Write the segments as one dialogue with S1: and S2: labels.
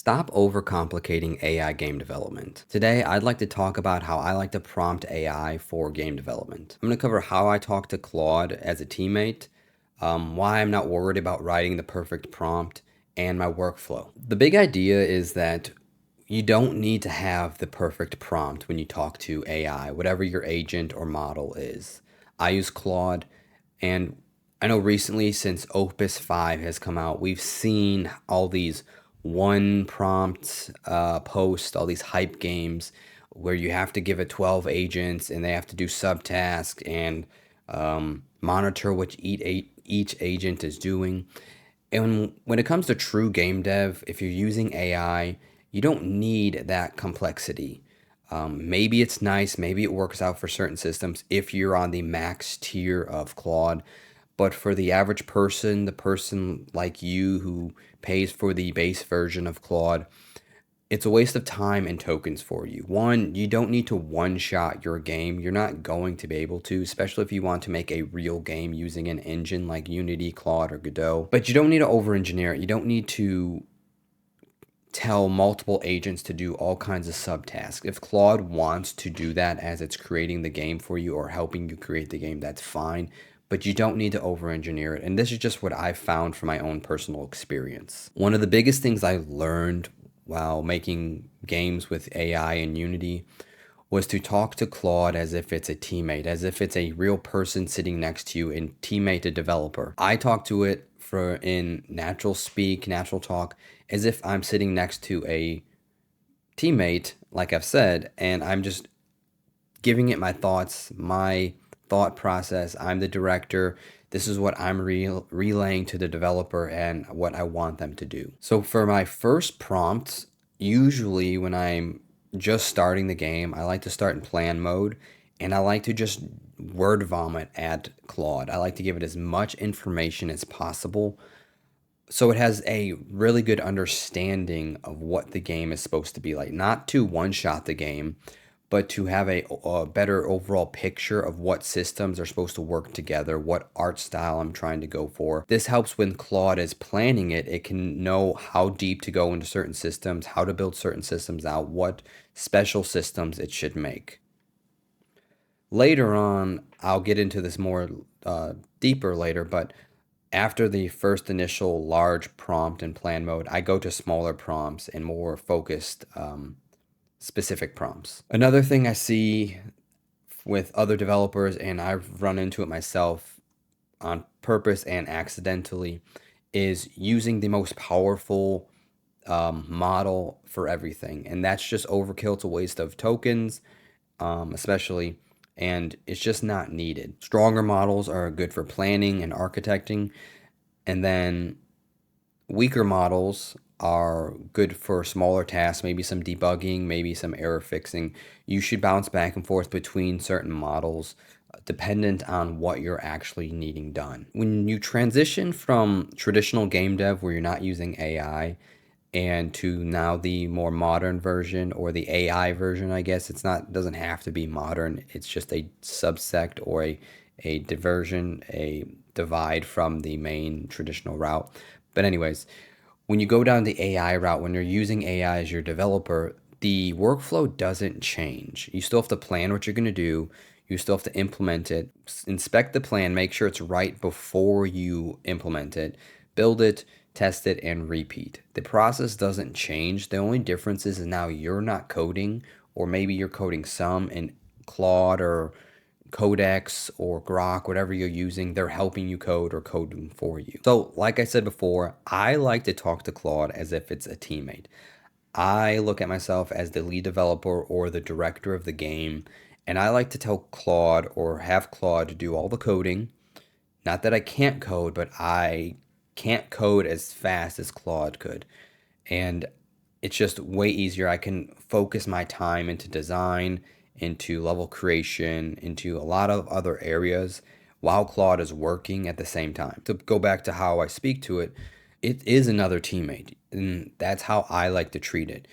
S1: Stop overcomplicating AI game development. Today, I'd like to talk about how I like to prompt AI for game development. I'm going to cover how I talk to Claude as a teammate, why I'm not worried about writing the perfect prompt, and my workflow. The big idea is that you don't need to have the perfect prompt when you talk to AI, whatever your agent or model is. I use Claude, and I know recently, since Opus 5 has come out, we've seen all these one prompt posts, all these hype games where you have to give it 12 agents and they have to do subtasks and monitor what each agent is doing. And when it comes to true game dev, if you're using AI, you don't need that complexity. Maybe it's nice, maybe it works out for certain systems if you're on the max tier of Claude. But for the average person, the person like you who pays for the base version of Claude, it's a waste of time and tokens for you. One, you don't need to one-shot your game. You're not going to be able to, especially if you want to make a real game using an engine like Unity, Claude, or Godot. But you don't need to over-engineer it. You don't need to tell multiple agents to do all kinds of subtasks. If Claude wants to do that as it's creating the game for you or helping you create the game, that's fine, but you don't need to over-engineer it. And this is just what I've found from my own personal experience. One of the biggest things I learned while making games with AI and Unity was to talk to Claude as if it's a teammate, as if it's a real person sitting next to you and teammate a developer. I talk to it in natural speak, natural talk, as if I'm sitting next to a teammate, like I've said, and I'm just giving it my thoughts, my thought process. I'm the director. This is what I'm relaying to the developer and what I want them to do. So for my first prompts, usually when I'm just starting the game, I like to start in plan mode and I like to just word vomit at Claude. I like to give it as much information as possible so it has a really good understanding of what the game is supposed to be like. Not to one-shot the game, but to have a better overall picture of what systems are supposed to work together, what art style I'm trying to go for. This helps when Claude is planning it. It can know how deep to go into certain systems, how to build certain systems out, what special systems it should make. Later on, I'll get into this more deeper later, but after the first initial large prompt and plan mode, I go to smaller prompts and more focused specific prompts. Another thing I see with other developers, and I've run into it myself on purpose and accidentally, is using the most powerful model for everything. And that's just overkill. It's a waste of tokens, especially, and it's just not needed. Stronger models are good for planning and architecting, and then weaker models are good for smaller tasks, maybe some debugging, maybe some error fixing. You should bounce back and forth between certain models dependent on what you're actually needing done. When you transition from traditional game dev where you're not using AI and to now the more modern version or the AI version, I guess doesn't have to be modern. It's just a subsect or a diversion, a divide from the main traditional route. But anyways, when you go down the AI route, when you're using AI as your developer, the workflow doesn't change. You still have to plan what you're going to do. You still have to implement it, inspect the plan, make sure it's right before you implement it, build it, test it, and repeat. The process doesn't change. The only difference is now you're not coding, or maybe you're coding some in Claude or Codex or Grok, whatever you're using, they're helping you code or coding for you. So like I said before, I like to talk to Claude as if it's a teammate. I look at myself as the lead developer or the director of the game, and I like to tell Claude or have Claude do all the coding. Not that I can't code, but I can't code as fast as Claude could. And it's just way easier. I can focus my time into design, into level creation, into a lot of other areas while Claude is working at the same time. To go back to how I speak to it, it is another teammate, and that's how I like to treat it.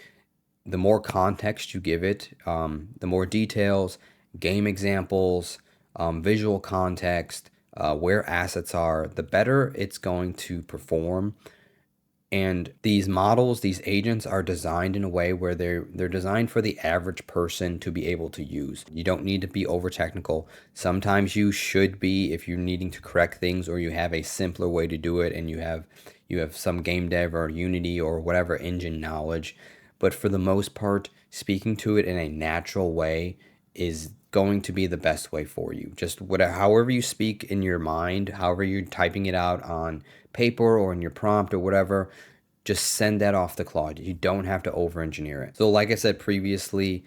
S1: The more context you give it, the more details, game examples, visual context, where assets are, the better it's going to perform. And these models, these agents are designed in a way where they're designed for the average person to be able to use. You don't need to be over technical. Sometimes you should be if you're needing to correct things or you have a simpler way to do it and you have some game dev or Unity or whatever engine knowledge. But for the most part, speaking to it in a natural way is going to be the best way for you. Just whatever, however you speak in your mind, however you're typing it out on paper or in your prompt or whatever, just send that off to Claude. You don't have to over engineer it. So, like I said previously,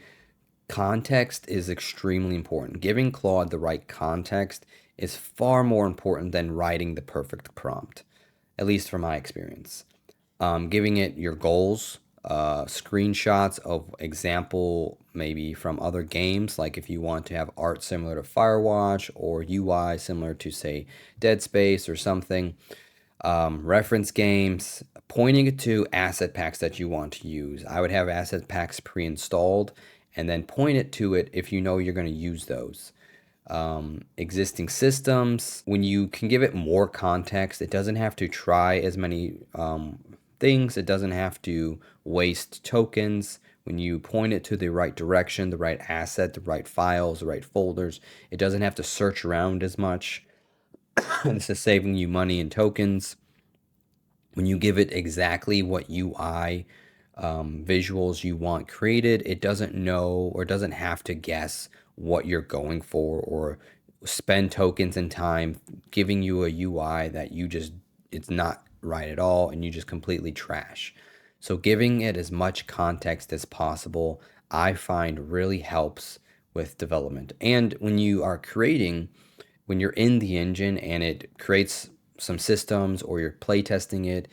S1: context is extremely important. Giving Claude the right context is far more important than writing the perfect prompt, at least from my experience. Giving it your goals, screenshots of example maybe from other games, like if you want to have art similar to Firewatch or UI similar to, say, Dead Space or something, reference games, pointing it to asset packs that you want to use. I would have asset packs pre-installed and then point it to it if you know you're going to use those. Existing systems, when you can give it more context, it doesn't have to try as many things. It doesn't have to waste tokens. When you point it to the right direction, the right asset, the right files, the right folders, it doesn't have to search around as much. This is saving you money and tokens. When you give it exactly what UI visuals you want created, it doesn't know or doesn't have to guess what you're going for or spend tokens and time giving you a UI that it's not right at all and you just completely trash. So giving it as much context as possible, I find really helps with development. And when you are creating, when you're in the engine and it creates some systems or you're playtesting it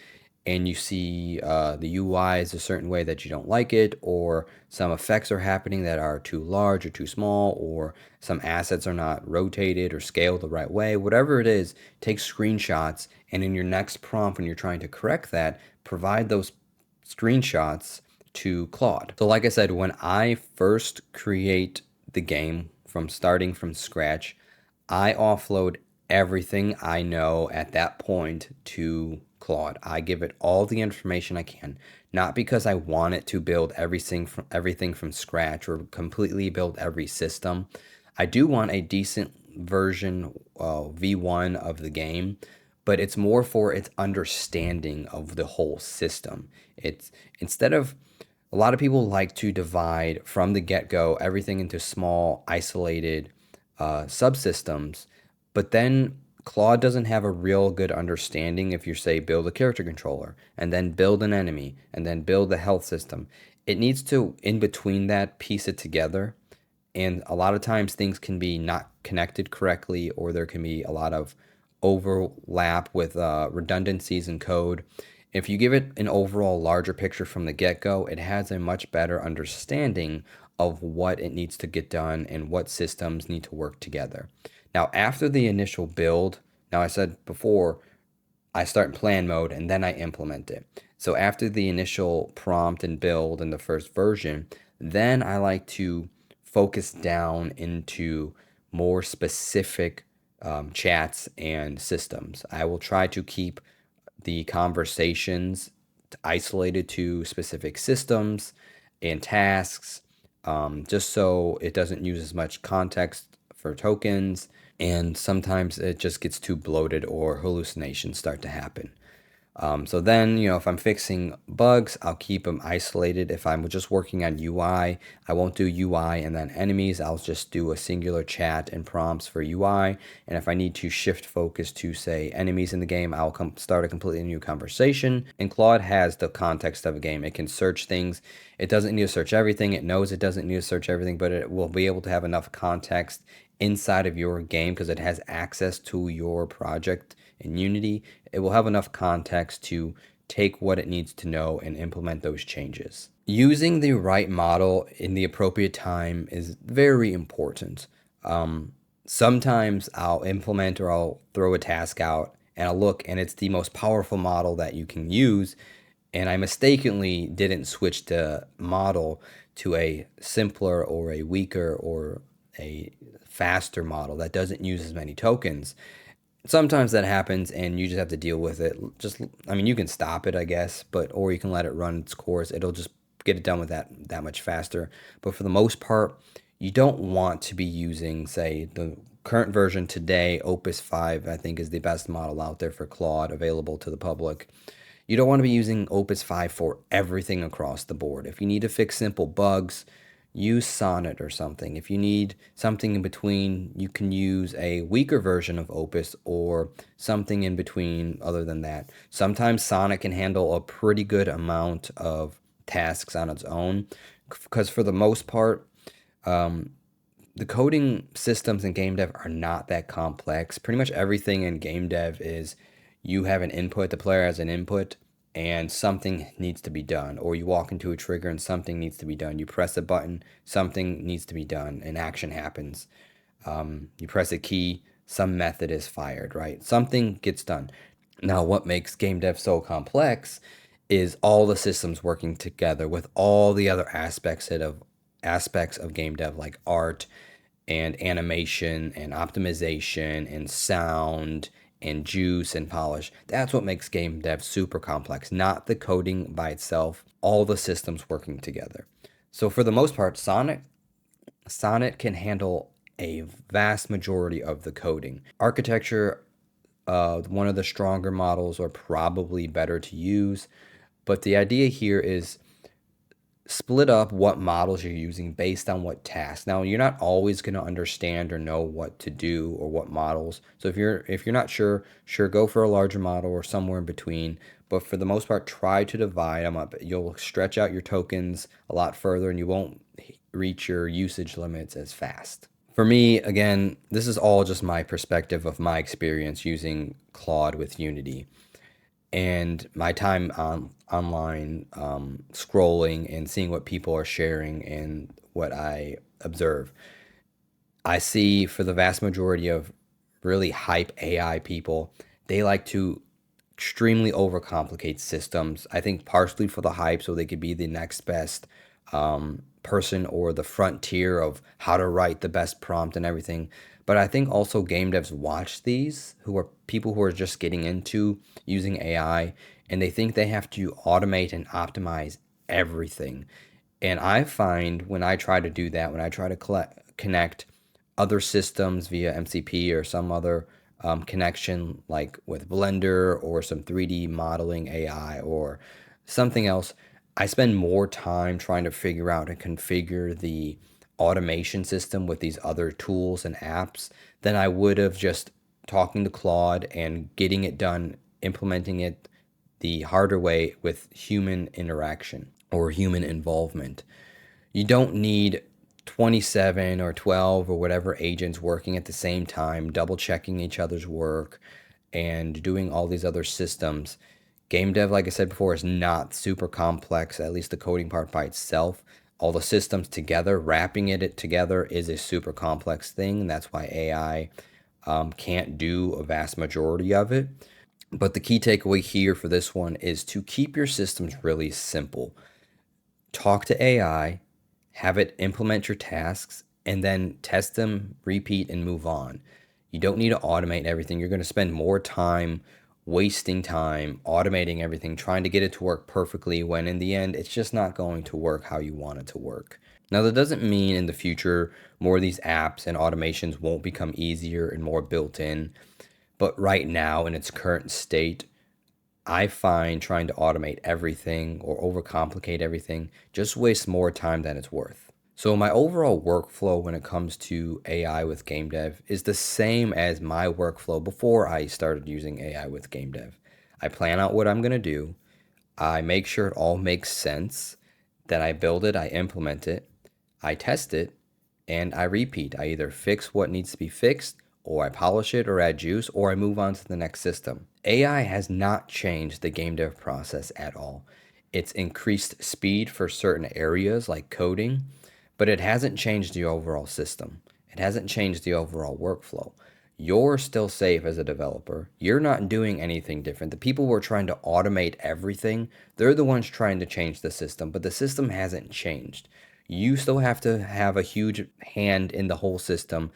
S1: and you see the UI is a certain way that you don't like it, or some effects are happening that are too large or too small, or some assets are not rotated or scaled the right way, whatever it is, take screenshots and in your next prompt when you're trying to correct that, provide those screenshots to Claude. So like I said, when I first create the game from starting from scratch, I offload everything I know at that point to Claude. I give it all the information I can, not because I want it to build everything from scratch or completely build every system. I do want a decent version V1 of the game, but it's more for its understanding of the whole system. It's instead of a lot of people like to divide from the get-go everything into small, isolated subsystems, but then Claude doesn't have a real good understanding if you say build a character controller and then build an enemy and then build a health system. It needs to, in between that, piece it together. And a lot of times things can be not connected correctly, or there can be a lot of overlap with redundancies in code. If you give it an overall larger picture from the get-go, it has a much better understanding of what it needs to get done and what systems need to work together. Now, after the initial build, now I said before, I start in plan mode and then I implement it. So after the initial prompt and build in the first version, then I like to focus down into more specific chats and systems. I will try to keep the conversations isolated to specific systems and tasks, just so it doesn't use as much context for tokens. And sometimes it just gets too bloated or hallucinations start to happen. So then, if I'm fixing bugs, I'll keep them isolated. If I'm just working on UI, I won't do UI and then enemies. I'll just do a singular chat and prompts for UI. And if I need to shift focus to, say, enemies in the game, I'll start a completely new conversation. And Claude has the context of a game. It can search things. It doesn't need to search everything. It knows it doesn't need to search everything, but it will be able to have enough context inside of your game because it has access to your project in Unity. It will have enough context to take what it needs to know and implement those changes. Using the right model in the appropriate time is very important. Sometimes I'll implement or I'll throw a task out and I'll look and it's the most powerful model that you can use, and I mistakenly didn't switch the model to a simpler or a weaker or a faster model that doesn't use as many tokens. Sometimes that happens and you just have to deal with it. Just, I mean, you can stop it, I guess, but or you can let it run its course. It'll just get it done with that much faster. But for the most part, you don't want to be using, say, the current version today, Opus 5, I think is the best model out there for Claude available to the public. You don't want to be using Opus 5 for everything across the board. If you need to fix simple bugs, use Sonnet or something. If you need something in between, you can use a weaker version of Opus or something in between other than that. Sometimes Sonnet can handle a pretty good amount of tasks on its own because for the most part, the coding systems in game dev are not that complex. Pretty much everything in game dev is you have an input, the player has an input, and something needs to be done. Or you walk into a trigger and something needs to be done. You press a button, something needs to be done, and action happens. You press a key, some method is fired, right? Something gets done. Now, what makes game dev so complex is all the systems working together with all the other aspects of game dev like art and animation and optimization and sound and juice and polish. That's what makes game dev super complex, not the coding by itself, all the systems working together. So for the most part, Sonnet can handle a vast majority of the coding. Architecture, one of the stronger models are probably better to use, but the idea here is split up what models you're using based on what tasks. Now, you're not always going to understand or know what to do or what models. So if you're not sure, go for a larger model or somewhere in between. But for the most part, try to divide them up. You'll stretch out your tokens a lot further and you won't reach your usage limits as fast. For me, again, this is all just my perspective of my experience using Claude with Unity and my time online scrolling and seeing what people are sharing and what I observe. I see for the vast majority of really hype AI people, they like to extremely overcomplicate systems. I think partially for the hype, so they could be the next best person or the frontier of how to write the best prompt and everything. But I think also game devs watch these, who are people who are just getting into using AI, and they think they have to automate and optimize everything. And I find when I try to do that, when I try to connect other systems via MCP or some other connection, like with Blender or some 3D modeling AI or something else, I spend more time trying to figure out and configure the automation system with these other tools and apps than I would have just talking to Claude and getting it done, implementing it the harder way with human interaction or human involvement. You don't need 27 or 12 or whatever agents working at the same time, double checking each other's work and doing all these other systems. Game dev, like I said before, is not super complex, at least the coding part by itself. All the systems together, wrapping it together is a super complex thing. And that's why AI can't do a vast majority of it. But the key takeaway here for this one is to keep your systems really simple. Talk to AI, have it implement your tasks, and then test them, repeat, and move on. You don't need to automate everything. You're going to spend more time wasting time automating everything, trying to get it to work perfectly when in the end, it's just not going to work how you want it to work. Now, that doesn't mean in the future more of these apps and automations won't become easier and more built in. But right now, in its current state, I find trying to automate everything or overcomplicate everything just wastes more time than it's worth. So my overall workflow when it comes to AI with game dev is the same as my workflow before I started using AI with game dev. I plan out what I'm going to do. I make sure it all makes sense. Then I build it, I implement it, I test it, and I repeat. I either fix what needs to be fixed, or I polish it or add juice, or I move on to the next system. AI has not changed the game dev process at all. It's increased speed for certain areas like coding, but it hasn't changed the overall system. It hasn't changed the overall workflow. You're still safe as a developer. You're not doing anything different. The people who are trying to automate everything, they're the ones trying to change the system, but the system hasn't changed. You still have to have a huge hand in the whole system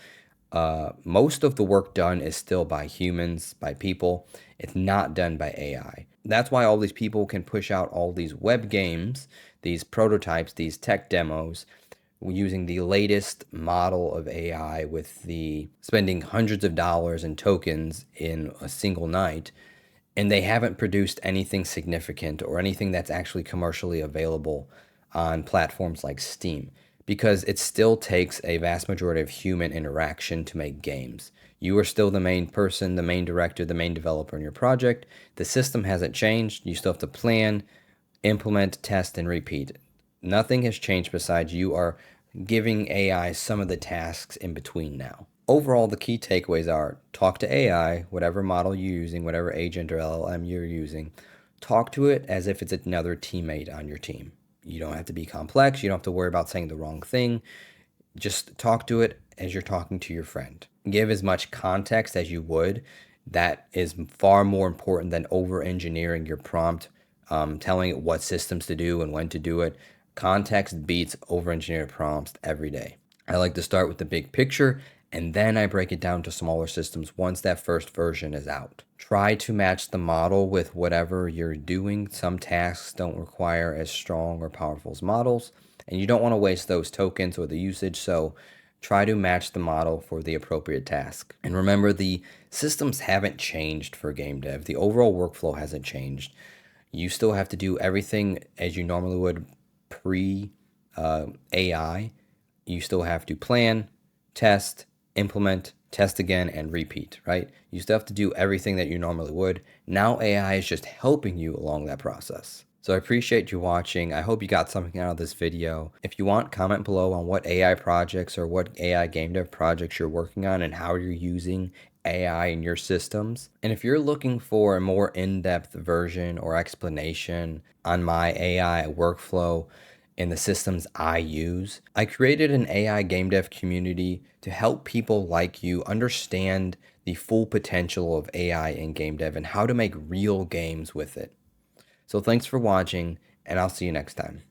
S1: Most of the work done is still by humans, by people. It's not done by AI. That's why all these people can push out all these web games, these prototypes, these tech demos, using the latest model of AI with the spending hundreds of dollars in tokens in a single night, and they haven't produced anything significant or anything that's actually commercially available on platforms like Steam, because it still takes a vast majority of human interaction to make games. You are still the main person, the main director, the main developer in your project. The system hasn't changed. You still have to plan, implement, test, and repeat. Nothing has changed besides you are giving AI some of the tasks in between now. Overall, the key takeaways are: talk to AI, whatever model you're using, whatever agent or LLM you're using. Talk to it as if it's another teammate on your team. You don't have to be complex. You don't have to worry about saying the wrong thing. Just talk to it as you're talking to your friend. Give as much context as you would. That is far more important than over engineering your prompt, telling it what systems to do and when to do it. Context beats over engineered prompts every day. I like to start with the big picture, and then I break it down to smaller systems once that first version is out. Try to match the model with whatever you're doing. Some tasks don't require as strong or powerful as models, and you don't want to waste those tokens or the usage, so try to match the model for the appropriate task. And remember, the systems haven't changed for game dev. The overall workflow hasn't changed. You still have to do everything as you normally would pre AI. You still have to plan, test, implement, test again, and repeat, right? You still have to do everything that you normally would. Now AI is just helping you along that process. So I appreciate you watching. I hope you got something out of this video. If you want, comment below on what AI projects or what AI game dev projects you're working on and how you're using AI in your systems. And if you're looking for a more in-depth version or explanation on my AI workflow in the systems I use, I created an AI game dev community to help people like you understand the full potential of AI in game dev and how to make real games with it. So thanks for watching, and I'll see you next time.